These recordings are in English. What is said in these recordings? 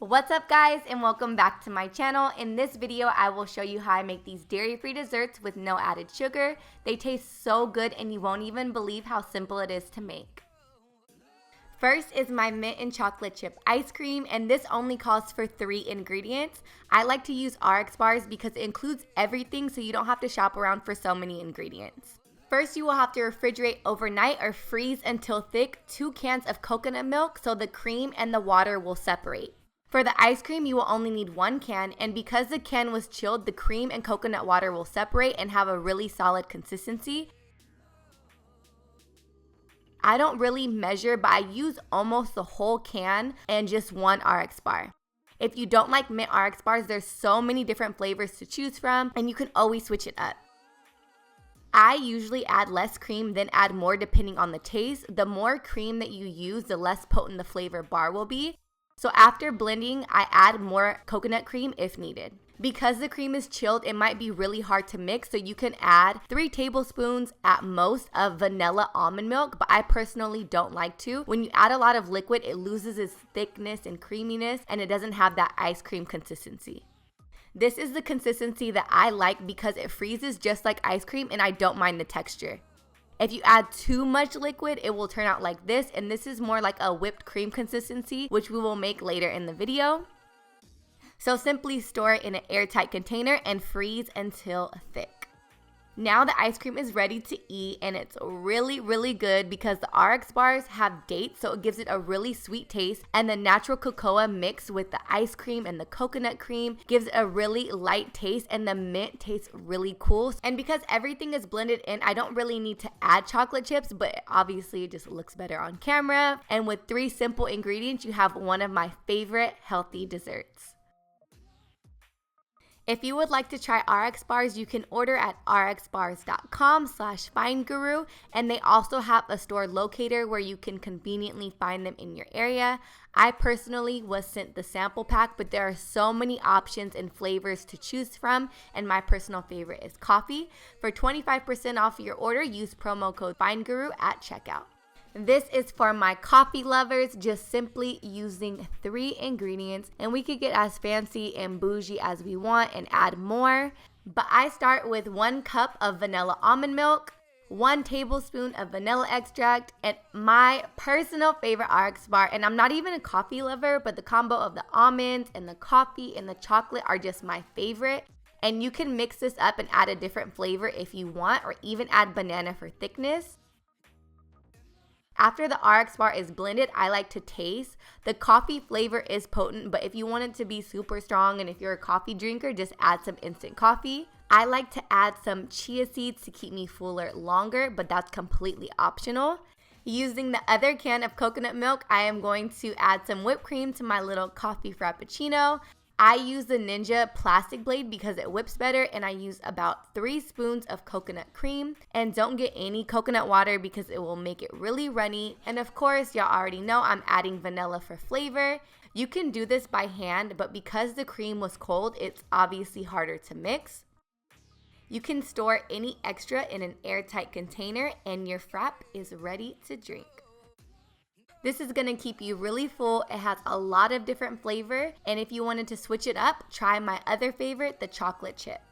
What's up guys, and welcome back to my channel. In this video, I will show you how I make these dairy-free desserts with no added sugar. They taste so good and you won't even believe how simple it is to make. First is my mint and chocolate chip ice cream, and this only calls for 3 ingredients. I like to use RX bars because it includes everything, so you don't have to shop around for so many ingredients. First, you will have to refrigerate overnight or freeze until thick 2 cans of coconut milk so the cream and the water will separate. For the ice cream, you will only need 1 can, and because the can was chilled, the cream and coconut water will separate and have a really solid consistency. I don't really measure, but I use almost the whole can and just 1 RX bar. If you don't like mint RX bars, there's so many different flavors to choose from, and you can always switch it up. I usually add less cream, then add more depending on the taste. The more cream that you use, the less potent the flavor bar will be. So after blending, I add more coconut cream if needed. Because the cream is chilled, it might be really hard to mix, so you can add 3 tablespoons at most of vanilla almond milk, but I personally don't like to. When you add a lot of liquid, it loses its thickness and creaminess, and it doesn't have that ice cream consistency. This is the consistency that I like because it freezes just like ice cream and I don't mind the texture. If you add too much liquid, it will turn out like this, and this is more like a whipped cream consistency, which we will make later in the video. So simply store it in an airtight container and freeze until thick. Now the ice cream is ready to eat, and it's really good because the RX bars have dates, so it gives it a really sweet taste, and the natural cocoa mixed with the ice cream and the coconut cream gives it a really light taste, and the mint tastes really cool. And because everything is blended in, I don't really need to add chocolate chips, but obviously it just looks better on camera. And with 3 simple ingredients, you have one of my favorite healthy desserts. If you would like to try RX bars, you can order at rxbars.com/findguru, and they also have a store locator where you can conveniently find them in your area. I personally was sent the sample pack, but there are so many options and flavors to choose from, and my personal favorite is coffee. For 25% off your order, use promo code FINDGURU at checkout. This is for my coffee lovers, just simply using 3 ingredients, and we could get as fancy and bougie as we want and add more. But I start with 1 cup of vanilla almond milk, 1 tablespoon of vanilla extract, and my personal favorite RX bar. And I'm not even a coffee lover, but the combo of the almonds and the coffee and the chocolate are just my favorite. And you can mix this up and add a different flavor if you want, or even add banana for thickness. After the RX bar is blended, I like to taste. The coffee flavor is potent, but if you want it to be super strong and if you're a coffee drinker, just add some instant coffee. I like to add some chia seeds to keep me fuller longer, but that's completely optional. Using the other can of coconut milk, I am going to add some whipped cream to my little coffee frappuccino. I use the Ninja plastic blade because it whips better, and I use about 3 spoons of coconut cream. And don't get any coconut water because it will make it really runny. And of course, y'all already know I'm adding vanilla for flavor. You can do this by hand, but because the cream was cold, it's obviously harder to mix. You can store any extra in an airtight container, and your frap is ready to drink. This is going to keep you really full. It has a lot of different flavor, and if you wanted to switch it up, try my other favorite, the chocolate chip.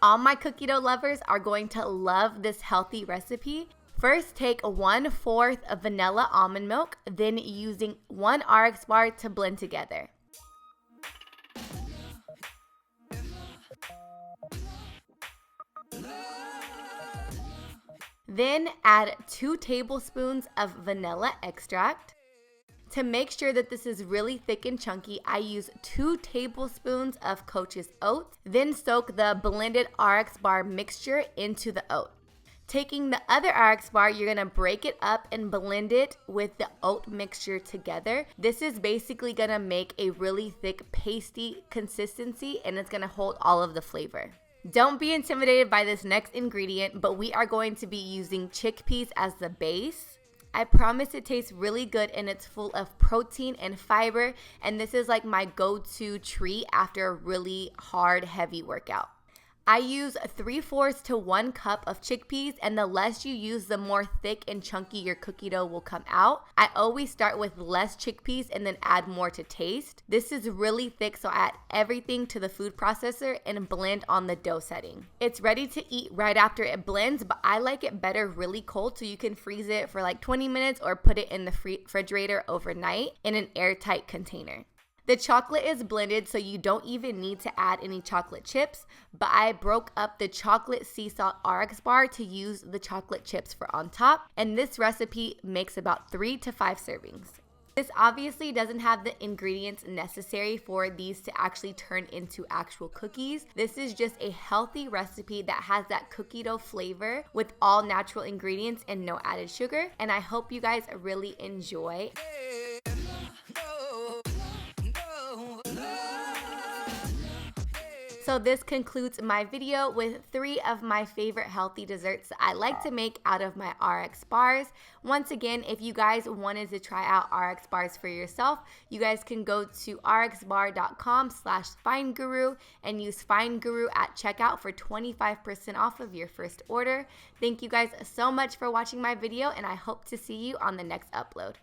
All my cookie dough lovers are going to love this healthy recipe. First, take 1/4 of vanilla almond milk, then using 1 RX bar to blend together. Then add 2 tablespoons of vanilla extract. To make sure that this is really thick and chunky, I use 2 tablespoons of Coach's oats. Then soak the blended RX bar mixture into the oat. Taking the other RX bar, you're gonna break it up and blend it with the oat mixture together. This is basically gonna make a really thick pasty consistency, and it's gonna hold all of the flavor. Don't be intimidated by this next ingredient, but we are going to be using chickpeas as the base. I promise it tastes really good, and it's full of protein and fiber, and this is like my go-to treat after a really hard, heavy workout. I use 3/4 to 1 cup of chickpeas, and the less you use, the more thick and chunky your cookie dough will come out. I always start with less chickpeas and then add more to taste. This is really thick, so I add everything to the food processor and blend on the dough setting. It's ready to eat right after it blends, but I like it better really cold, so you can freeze it for like 20 minutes or put it in the refrigerator overnight in an airtight container. The chocolate is blended, so you don't even need to add any chocolate chips, but I broke up the chocolate sea salt RX bar to use the chocolate chips for on top, and this recipe makes about 3 to 5 servings. This obviously doesn't have the ingredients necessary for these to actually turn into actual cookies. This is just a healthy recipe that has that cookie dough flavor with all natural ingredients and no added sugar, and I hope you guys really enjoy. So this concludes my video with 3 of my favorite healthy desserts that I like to make out of my RX bars. Once again, if you guys wanted to try out RX bars for yourself, you guys can go to rxbar.com/FineGuru and use FineGuru at checkout for 25% off of your first order. Thank you guys so much for watching my video, and I hope to see you on the next upload.